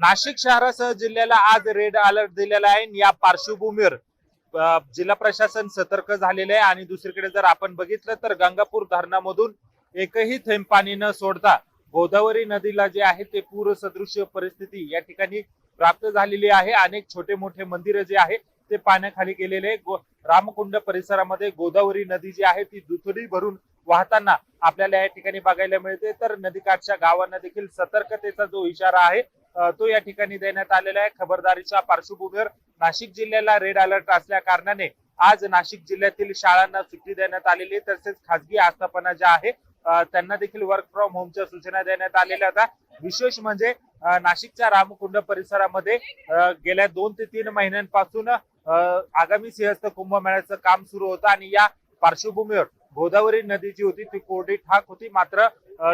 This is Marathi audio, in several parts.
नाशिक शहरासह जिल्ह्याला आज रेड अलर्ट दिलेला आहे। या पार्श्वभूमीवर जिल्हा प्रशासन सतर्क झालेले आहे आणि दुसरीकडे जर आपण बघितलं तर गंगापूर धरणामधून एकही थेंब पाणी न सोडता गोदावरी नदीला जे आहे ते पूर सदृश परिस्थिती या ठिकाणी प्राप्त झालेली आहे। अनेक छोटे मोठे मंदिर जे आहे ते पाण्याखाली गेलेले रामकुंड परिसरामध्ये गोदावरी नदी जी आहे ती दुथडी भरून वाहताना आपल्याला या ठिकाणी बघायला मिळते। तर नदीकाठच्या गावांना देखील सतर्कतेचा जो इशारा आहे तो या ठिकाणी देण्यात आलेला आहे। खबरदारीच्या पार्श्वभूमीवर नाशिक जिल्ह्याला रेड अलर्ट असल्या कारणाने आज नाशिक जिल्ह्यातील शाळांना सुट्टी देण्यात आलेली आहे। तसेच खासगी आस्थापना ज्या आहे त्यांना देखील वर्क फ्रॉम होमच्या सूचना देण्यात आलेल्या होत्या। विशेष म्हणजे नाशिकच्या रामकुंड परिसरामध्ये गेल्या 2 ते 3 महिन्यांपासून आगामी सिंहस्थ कुंभमेळ्याचं काम सुरू होतं आणि या पार्श्वभूमीवर गोदावरी नदी जी होती ती कोरडी ठाक होती। मात्र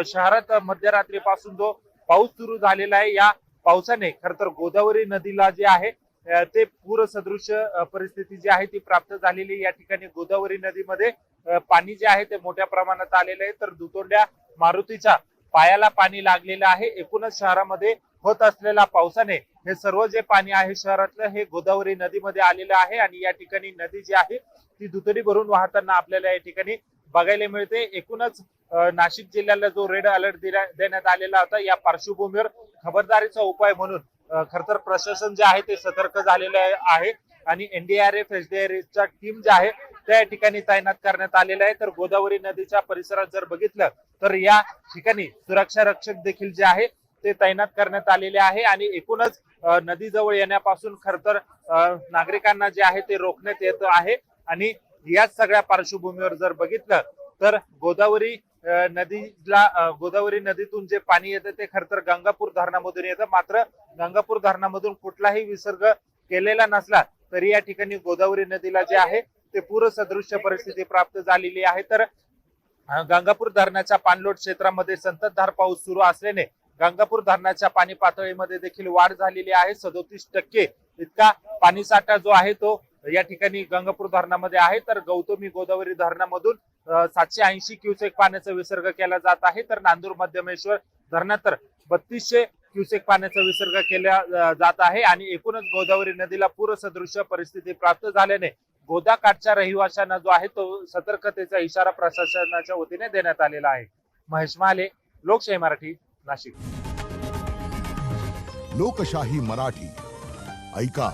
शहरात मध्यरात्रीपासून जो पाऊस सुरू झालेला आहे या पावसाने खर तर गोदावरी नदीला जे आहे ते पूर सदृश परिस्थिती जी आहे ती प्राप्त झालेली। या ठिकाणी गोदावरी नदीमध्ये पाणी जे आहे ते मोठ्या प्रमाणात आलेलं आहे। तर दुतोंड्या मारुतीच्या पायाला पाणी लागलेलं आहे। एकूणच शहरामध्ये होत असलेल्या पावसाने हे सर्व जे पाणी आहे शहरातलं हे गोदावरी नदीमध्ये आलेलं आहे आणि या ठिकाणी नदी जी आहे ती दुतडी भरून वाहताना आपल्याला या ठिकाणी बघायला मिळते। एकूणच नाशिक जिल्ह्याला जो रेड अलर्ट देण्यात आलेला होता या पार्श्वभूमीवर खबरदारीचा उपाय म्हणून खर तर प्रशासन जे आहे ते सतर्क झालेले आहे आणि एनडीआरएफ एसडीआरएफच्या टीम ज्या आहे त्या या ठिकाणी तैनात करण्यात आलेल्या आहे। तर गोदावरी नदीच्या परिसरात जर बघितलं तर या ठिकाणी सुरक्षा रक्षक देखील जे आहे ते तैनात करण्यात आलेले आहे आणि एकूणच नदीजवळ येण्यापासून खर तर नागरिकांना जे आहे ते रोखण्यात येत आहे। आणि याच सगळ्या पार्श्वभूमीवर जर बघितलं तर गोदावरी नदीतून जे पाणी येतं ते खर तर गंगापूर धरणामधून येतं। मात्र गंगापूर धरणामधून कुठलाही विसर्ग केलेला नसला तरी या ठिकाणी गोदावरी नदीला जे आहे ते पूर सदृश्य परिस्थिती प्राप्त झालेली आहे। तर गंगापूर धरणाच्या पाणलोट क्षेत्रामध्ये संततधार पाऊस सुरू असल्याने गंगापूर धरणाच्या पाणी पातळीमध्ये देखील वाढ झालेली आहे। 37% इतका पाणीसाठा जो आहे तो या ठिकाणी गंगापूर धरणामध्ये आहे। तर गौतमी गोदावरी धरणामधून 780 क्युसेक पाण्याचा विसर्ग केला जात आहे। तर नांदूर मध्यमेश्वर धरणात तर 3200 क्युसेक पाण्याचा विसर्ग केला जात आहे आणि एकूणच गोदावरी नदीला पूर सदृश्य परिस्थिती प्राप्त झाल्याने गोदाकाठच्या रहिवाशांना जो आहे तो सतर्कतेचा इशारा प्रशासनाच्या वतीने देण्यात आलेला आहे। महेश माले, लोकशाही मराठी, नाशिक। लोकशाही मराठी ऐका,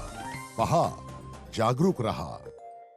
पहा, जागरूक रहा।